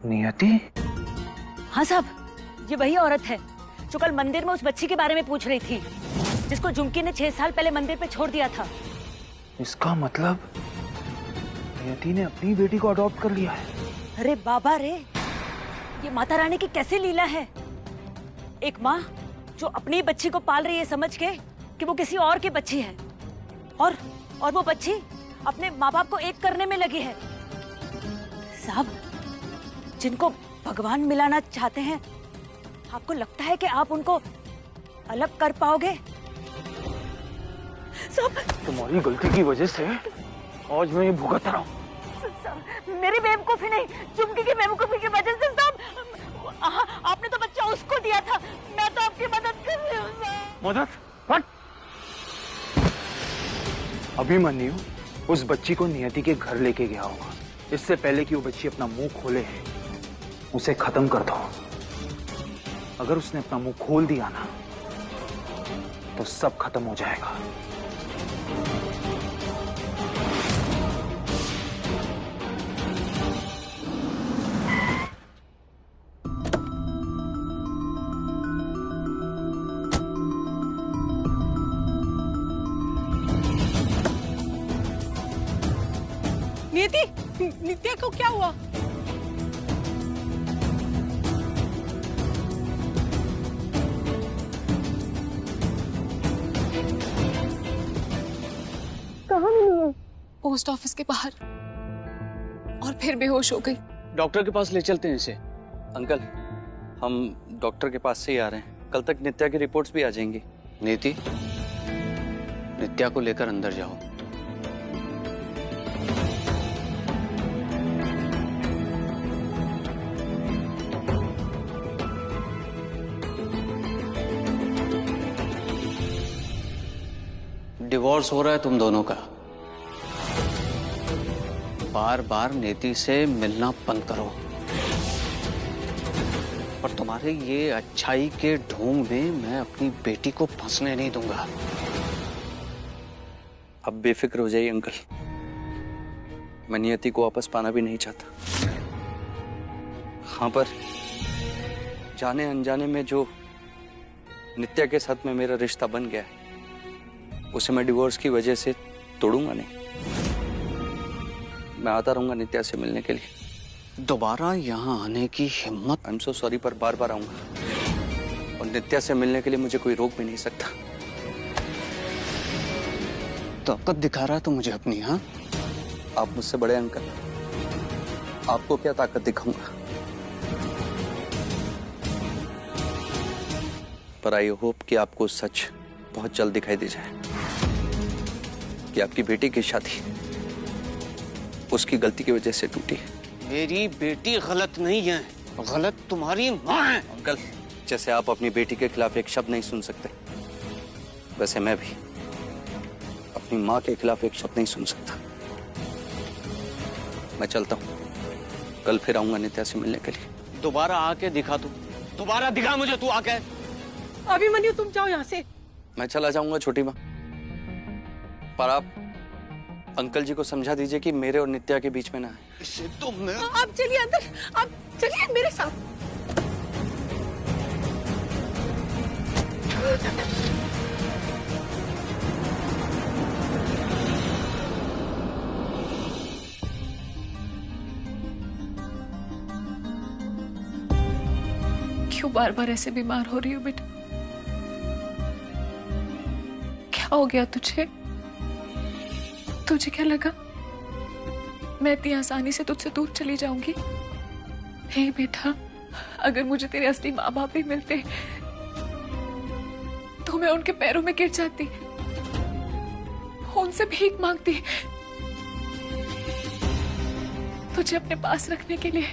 नियति? हाँ साहब, ये वही औरत है जो कल मंदिर में उस बच्ची के बारे में पूछ रही थी, जिसको झुमकी ने 6 साल पहले मंदिर पे छोड़ दिया था। इसका मतलब नियति ने अपनी बेटी को अडॉप्ट कर लिया है। अरे बाबा रे, ये माता रानी की कैसी लीला है। एक माँ जो अपनी बच्ची को पाल रही है समझ के कि वो किसी और की बच्ची है, और वो बच्ची अपने माँ बाप को एक करने में लगी है। साहब, जिनको भगवान मिलाना चाहते हैं, आपको लगता है कि आप उनको अलग कर पाओगे? साहब, तुम्हारी गलती की वजह से आज मैं ये भुगत रहा हूँ। मेरी बेवकूफी नहीं, झुमकी की बेवकूफी की वजह से। साहब, आपने तो बच्चा उसको दिया था, मैं तो आपकी मदद कर रही हूँ साहब। मदद? व्हाट? अभिमन्यु उस बच्ची को नियति के घर लेके गया होगा। इससे पहले कि वो बच्ची अपना मुंह खोले, उसे खत्म कर दो। अगर उसने अपना मुंह खोल दिया ना, तो सब खत्म हो जाएगा। नियति, नित्या को क्या हुआ? कहाँ मिली है? पोस्ट ऑफिस के बाहर, और फिर बेहोश हो गई। डॉक्टर के पास ले चलते हैं इसे। अंकल, हम डॉक्टर के पास से ही आ रहे हैं। कल तक नित्या की रिपोर्ट्स भी आ जाएंगी। नीति, नित्या को लेकर अंदर जाओ। डिवोर्स हो रहा है तुम दोनों का। बार बार नीति से मिलना बंद करो, और तुम्हारे ये अच्छाई के ढोंग में मैं अपनी बेटी को फंसने नहीं दूंगा। अब बेफिक्र हो जाइए अंकल, मैं नियति को वापस पाना भी नहीं चाहता। हाँ, पर जाने अनजाने में जो नित्या के साथ में मेरा रिश्ता बन गया है, उसे मैं डिवोर्स की वजह से तोड़ूंगा नहीं। मैं आता रहूंगा नित्या से मिलने के लिए। दोबारा यहाँ आने की हिम्मत, आई एम सो सॉरी, पर बार बार आऊंगा, और नित्या से मिलने के लिए मुझे कोई रोक भी नहीं सकता। ताकत दिखा रहा तो मुझे अपनी। हाँ, आप मुझसे बड़े अंकल, आपको क्या ताकत दिखाऊंगा। पर आई होप कि आपको सच बहुत जल्द दिखाई दे जाए कि आपकी बेटी की शादी उसकी गलती की वजह से टूटी है। मेरी बेटी गलत नहीं है, गलत तुम्हारी माँ है। अंकल, जैसे आप अपनी बेटी के खिलाफ एक शब्द नहीं सुन सकते, वैसे मैं भी अपनी माँ के खिलाफ एक शब्द नहीं सुन सकता। मैं चलता हूँ, कल फिर आऊंगा नित्या से मिलने के लिए। दोबारा आके दिखा तू, दोबारा दिखा मुझे तू आके। अभिमन्यु, तुम जाओ यहाँ से। मैं चला जाऊंगा छोटी माँ, पर आप अंकल जी को समझा दीजिए कि मेरे और नित्या के बीच में ना है। इसे तुमने... आप चलिए अंदर, आप चलिए मेरे साथ। क्यों बार बार ऐसे बीमार हो रही हो बेटा? क्या हो गया तुझे? तुझे क्या लगा मैं इतनी आसानी से तुझसे दूर चली जाऊंगी? हे बेटा, अगर मुझे तेरे असली माँ बाप भी मिलते तो मैं उनके पैरों में गिर जाती, उनसे भीख मांगती, तुझे अपने पास रखने के लिए।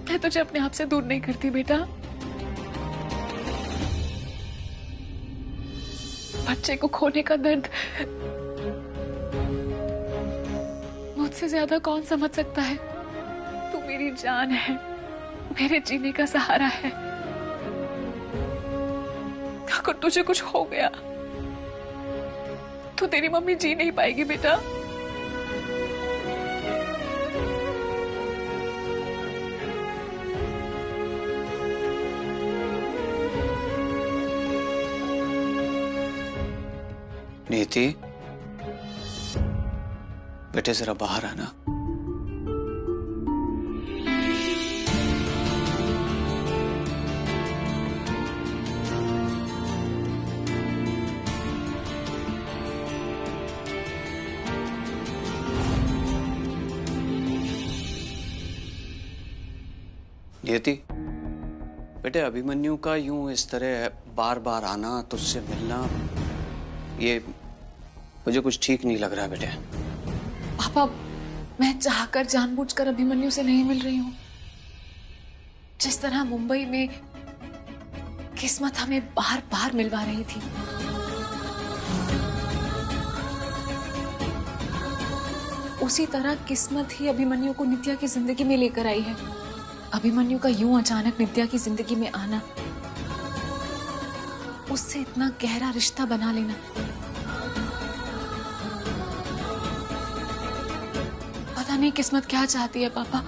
मैं तुझे अपने आप से दूर नहीं करती बेटा। बच्चे को खोने का दर्द मुझसे ज्यादा कौन समझ सकता है? तू मेरी जान है, मेरे जीने का सहारा है। अगर तुझे कुछ हो गया तो तेरी मम्मी जी नहीं पाएगी बेटा। नीति, बेटे जरा बाहर आना। नियति, बेटे अभिमन्यु का यूं इस तरह बार बार आना, तुझसे मिलना, ये मुझे कुछ ठीक नहीं लग रहा बेटे। पापा, मैं चाहकर जानबूझकर अभिमन्यु से नहीं मिल रही हूँ। जिस तरह मुंबई में किस्मत हमें बार बार मिलवा रही थी, उसी तरह किस्मत ही अभिमन्यु को नित्या की जिंदगी में लेकर आई है। अभिमन्यु का यूं अचानक नित्या की जिंदगी में आना, उससे इतना गहरा रिश्ता बना लेना, पता नहीं किस्मत क्या चाहती है पापा।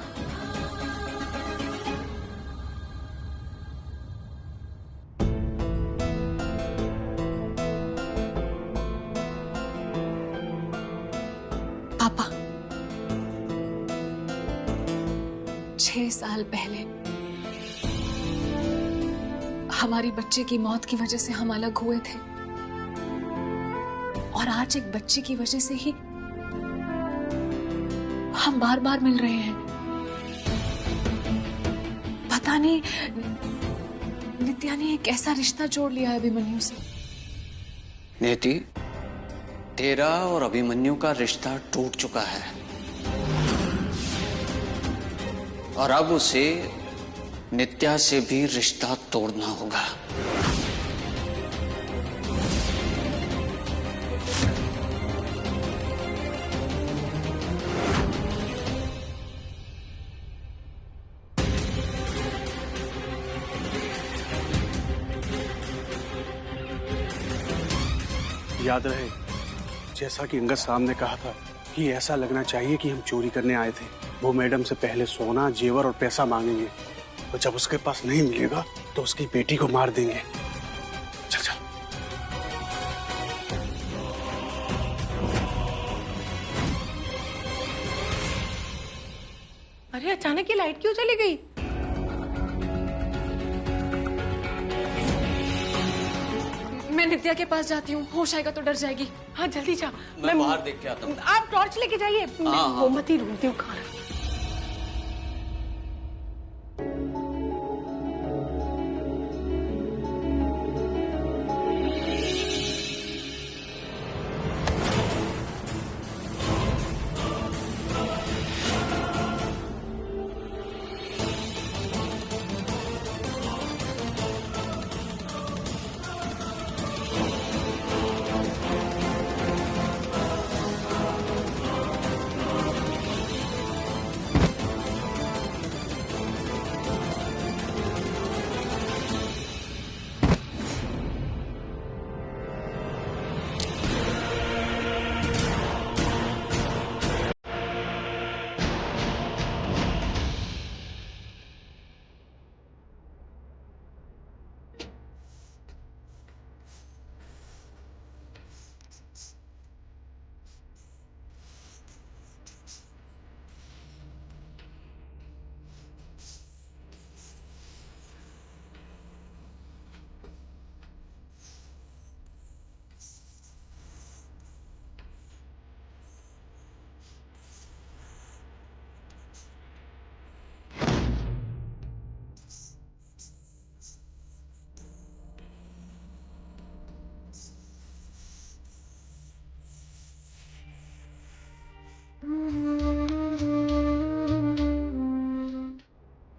पापा, 6 साल पहले हमारी बच्चे की मौत की वजह से हम अलग हुए थे, और आज एक बच्चे की वजह से ही हम बार बार मिल रहे हैं। पता नहीं नित्या ने एक ऐसा रिश्ता जोड़ लिया है अभिमन्यु से। नेति, तेरा और अभिमन्यु का रिश्ता टूट चुका है, और अब उसे नित्या से भी रिश्ता तोड़ना होगा। याद रहे, जैसा कि अंगद साहब ने कहा था कि ऐसा लगना चाहिए कि हम चोरी करने आए थे। वो मैडम से पहले सोना, जेवर और पैसा मांगेंगे, और जब उसके पास नहीं मिलेगा तो उसकी बेटी को मार देंगे। चल चल। अरे अचानक ये लाइट क्यों चली गई? मैं नित्या के पास जाती हूँ, होश आएगा तो डर जाएगी। हाँ जल्दी जा। मैं बाहर देख के आता हूँ। आप टॉर्च लेके जाइए, मैं मोमबत्ती ढूंढती हूँ कहाँ।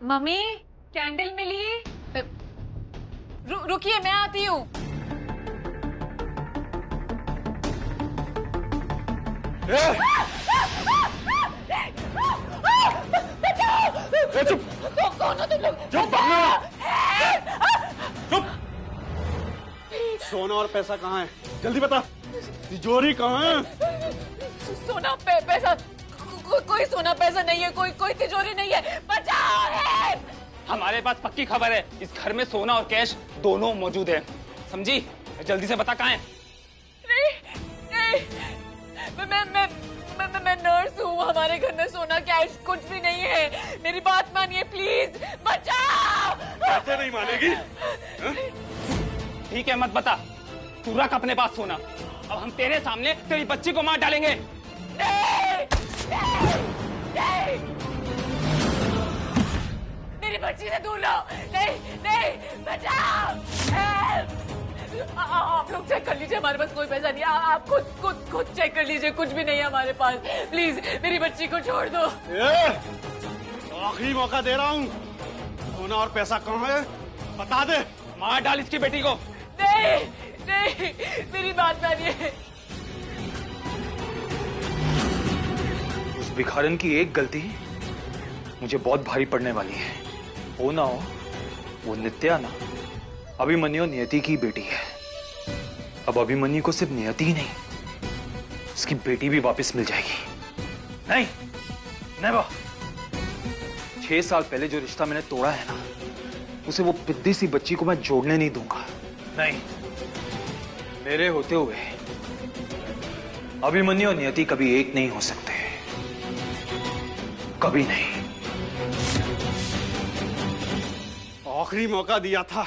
मम्मी, कैंडल मिली? रुकिए, मैं आती हूँ। चुप! कौन हो तुम लोग? चुप! चुप! सोना और पैसा कहाँ है? जल्दी बता। तिजोरी कहाँ है? सोना पैसा कोई सोना पैसा नहीं है, कोई तिजोरी नहीं है। बचाओ! हमारे पास पक्की खबर है, इस घर में सोना और कैश दोनों मौजूद है। समझी? जल्दी से बता कहाँ है? नहीं, मैं नर्स हूँ। हमारे घर में सोना कैश कुछ भी नहीं है। मेरी बात मानिए प्लीज, बचाओ। कैसे नहीं मानेगी? ठीक है, मत बता। तू रख अपने पास सोना। अब हम तेरे सामने तेरी बच्ची को मार डालेंगे। नहीं, नहीं, नहीं। मेरी बच्ची से दूर लो। नहीं, नहीं, बचाओ। आप लोग चेक कर लीजिए, हमारे पास कोई पैसा नहीं है। आप खुद चेक कर लीजिए, कुछ भी नहीं है हमारे पास। प्लीज मेरी बच्ची को छोड़ दो। आखिरी मौका दे रहा हूँ। सोना और पैसा कहाँ है बता दे। मार डाल इसकी बेटी को। नहीं, नहीं, मेरी बात मानिए। उस भिखारन की एक गलती मुझे बहुत भारी पड़ने वाली है। हो ना हो, वो नित्या ना अभिमन्यु नियति की बेटी है। अब अभिमन्यु को सिर्फ नियति ही नहीं, उसकी बेटी भी वापस मिल जाएगी। नहीं, नेवर। 6 साल पहले जो रिश्ता मैंने तोड़ा है ना, उसे वो पिद्दी सी बच्ची को मैं जोड़ने नहीं दूंगा। नहीं, मेरे होते हुए अभिमन्यु और नियति कभी एक नहीं हो सकते, कभी नहीं। आखिरी मौका दिया था,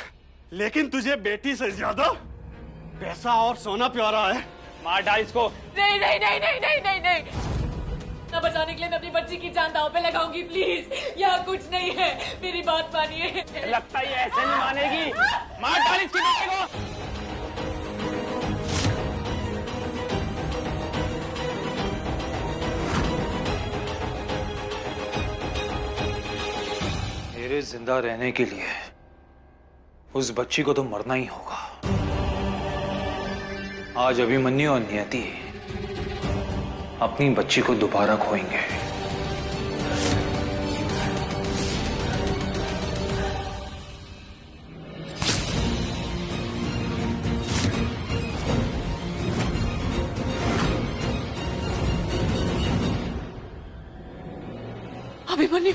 लेकिन तुझे बेटी से ज्यादा पैसा और सोना प्यारा है। मार डाल इसको। नहीं, नहीं, नहीं, नहीं, नहीं, नहीं, नहीं। ना बचाने के लिए मैं अपनी बच्ची की जान दांव पे लगाऊंगी। प्लीज, यहाँ कुछ नहीं है। मेरी बात मानिए। लगता है ये ऐसे नहीं मानेगी। मार डाल इसकी बेटी को। मेरे जिंदा रहने के लिए उस बच्ची को तो मरना ही होगा। आज अभिमन्यु और नियति अपनी बच्ची को दोबारा खोएंगे। अभिमन्यु,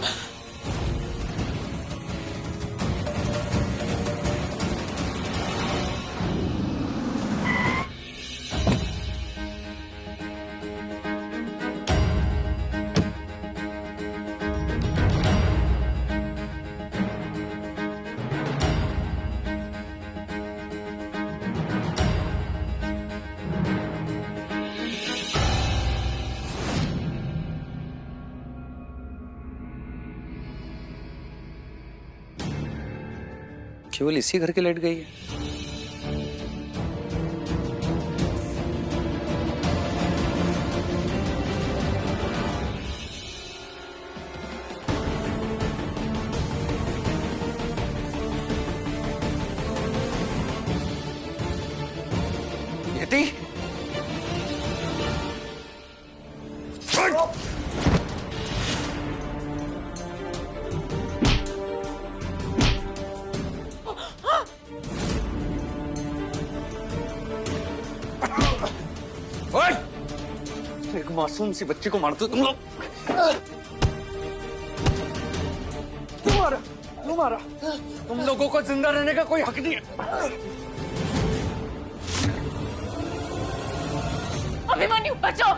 केवल इसी घर के लेट गई है। नियति, एक मासूम सी बच्ची को मारते हो तुम लोग। क्यों मारा? क्यों मारा? तुम लोगों को जिंदा रहने का कोई हक नहीं है। अभिमन्यु बचाओ।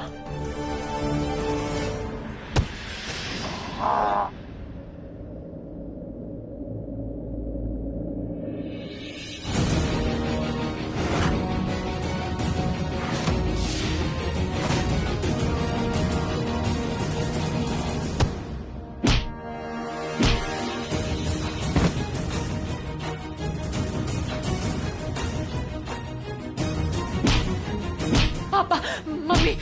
पापा, मम्मी,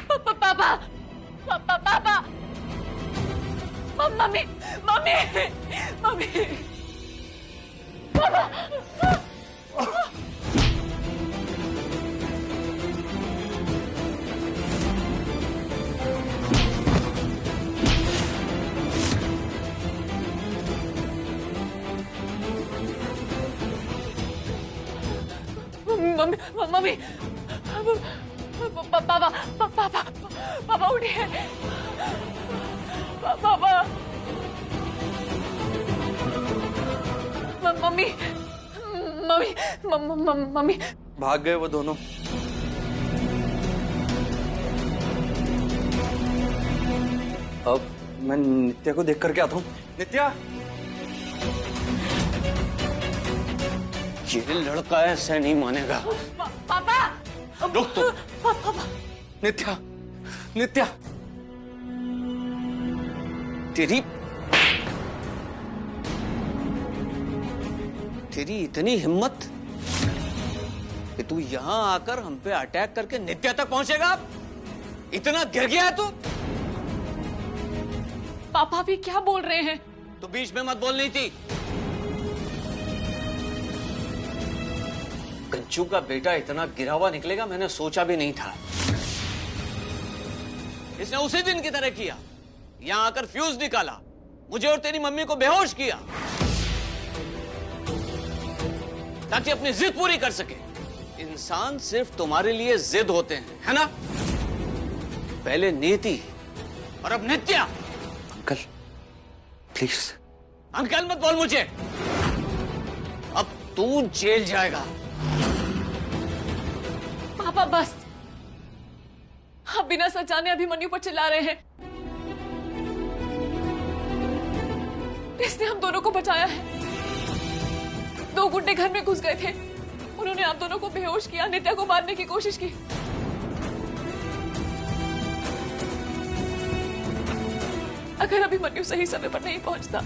पापा, पापा, मम्मी, मम्मी, मम्मी, पापा। मम्मी, मम्मी, पापा, पापा, पापा उठिए। पापा, मम्मी, मम्मी भाग गए वो दोनों। अब मैं नित्या को देख करके आता हूँ। नित्या, ये लड़का ऐसे नहीं मानेगा। पापा रुक तो। पापा नित्या, नित्या, तेरी इतनी हिम्मत कि तू यहां आकर हम पे अटैक करके नित्या तक पहुंचेगा? इतना गिर गया है तू? पापा भी क्या बोल रहे हैं? तो बीच में मत बोलनी थी। कंचू का बेटा इतना गिरा हुआ निकलेगा मैंने सोचा भी नहीं था। इसने उसी दिन की तरह किया, यहां आकर फ्यूज निकाला, मुझे और तेरी मम्मी को बेहोश किया ताकि अपनी जिद पूरी कर सके। इंसान सिर्फ तुम्हारे लिए जिद होते हैं, है ना? पहले नीति और अब नित्या। Uncle please. अंकल मत बोल मुझे। अब तू जेल जाएगा। पापा बस, आप बिना सच जाने अभिमन्यु पर चिल्ला रहे हैं। इसने हम दोनों को बचाया है। 2 गुंडे घर में घुस गए थे, उन्होंने आप दोनों को बेहोश किया, नित्या को मारने की कोशिश की। अगर अभिमन्यु सही समय पर नहीं पहुंचता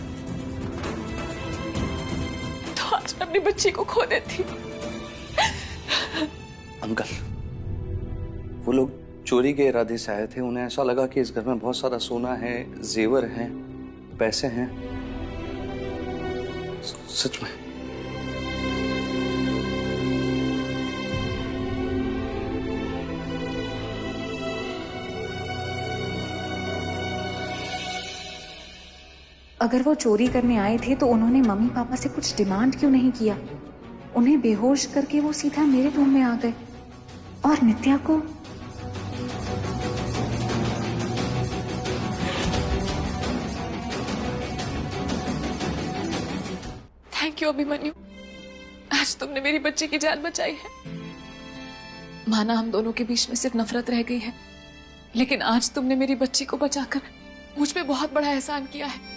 तो आज मैं अपनी बच्ची को खो देती। अंकल, वो लोग चोरी के इरादे से आए थे। उन्हें ऐसा लगा कि इस घर में बहुत सारा सोना है, जेवर हैं, पैसे हैं। सच में अगर वो चोरी करने आए थे तो उन्होंने मम्मी पापा से कुछ डिमांड क्यों नहीं किया? उन्हें बेहोश करके वो सीधा मेरे रूम में आ गए और नित्या को थैंक यू अभिमन्यु, आज तुमने मेरी बच्ची की जान बचाई है। माना हम दोनों के बीच में सिर्फ नफरत रह गई है, लेकिन आज तुमने मेरी बच्ची को बचाकर मुझ पे बहुत बड़ा एहसान किया है।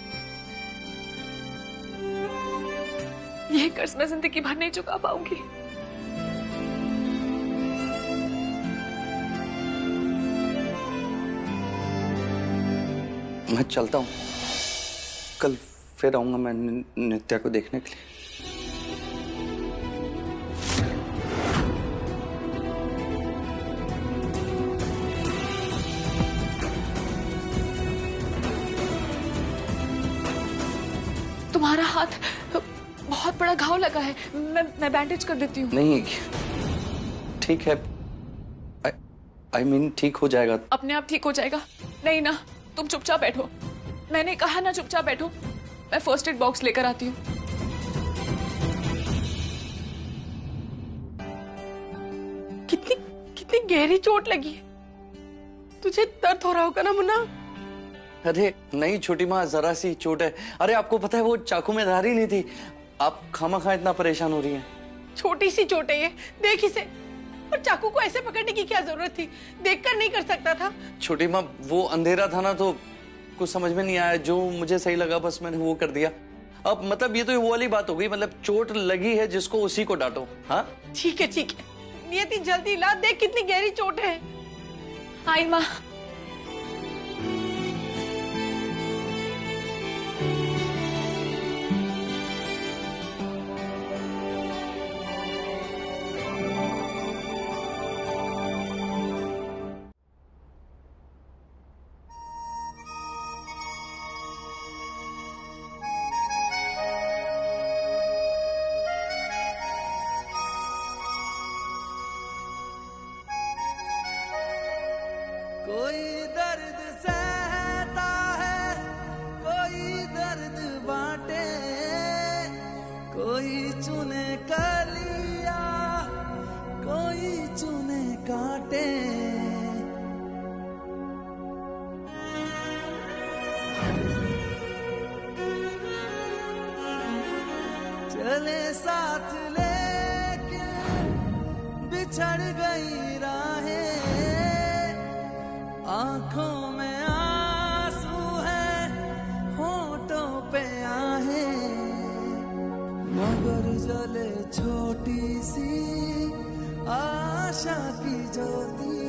यह कर्ज मैं जिंदगी भर नहीं चुका पाऊंगी। मैं चलता हूँ, कल फिर आऊंगा मैं नित्या को देखने के लिए। तुम्हारा हाथ बहुत बड़ा घाव लगा है, मैं बैंडेज कर देती हूँ। नहीं ठीक है, आई मीन ठीक हो जाएगा। अपने आप ठीक हो जाएगा? नहीं ना, तुम चुपचाप बैठो। मैंने कहा ना चुपचाप बैठो, मैं फर्स्ट एड बॉक्स लेकर आती हूँ। कितनी गहरी चोट लगी है। तुझे दर्द हो रहा होगा ना मुन्ना? अरे नहीं छोटी माँ, जरा सी चोट है। अरे आपको पता है वो चाकू में धार ही नहीं थी। आप खामखा इतना परेशान हो रही हैं। छोटी सी चोट है ये, देख इसे। और चाकू को ऐसे पकड़ने की क्या जरूरत थी? देखकर नहीं कर सकता था? छोटी माँ वो अंधेरा था ना, तो कुछ समझ में नहीं आया। जो मुझे सही लगा बस मैंने वो कर दिया। अब मतलब ये तो वो वाली बात हो गई, मतलब चोट लगी है जिसको उसी को डांटो। हाँ ठीक है ठीक है, नियति जल्दी ला, देख कितनी गहरी चोट है। आई माँ। कोई दर्द सहता है, कोई दर्द बांटे, कोई चुने कलिया, कोई चुने काटे। चले साथ ले बिछड़ गई राहें, आंखों में आंसू है, होठों पे आहें, मगर जले छोटी सी आशा की ज्योति।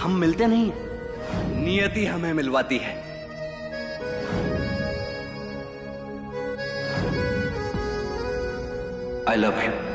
हम मिलते नहीं, नियति हमें मिलवाती है। I love you.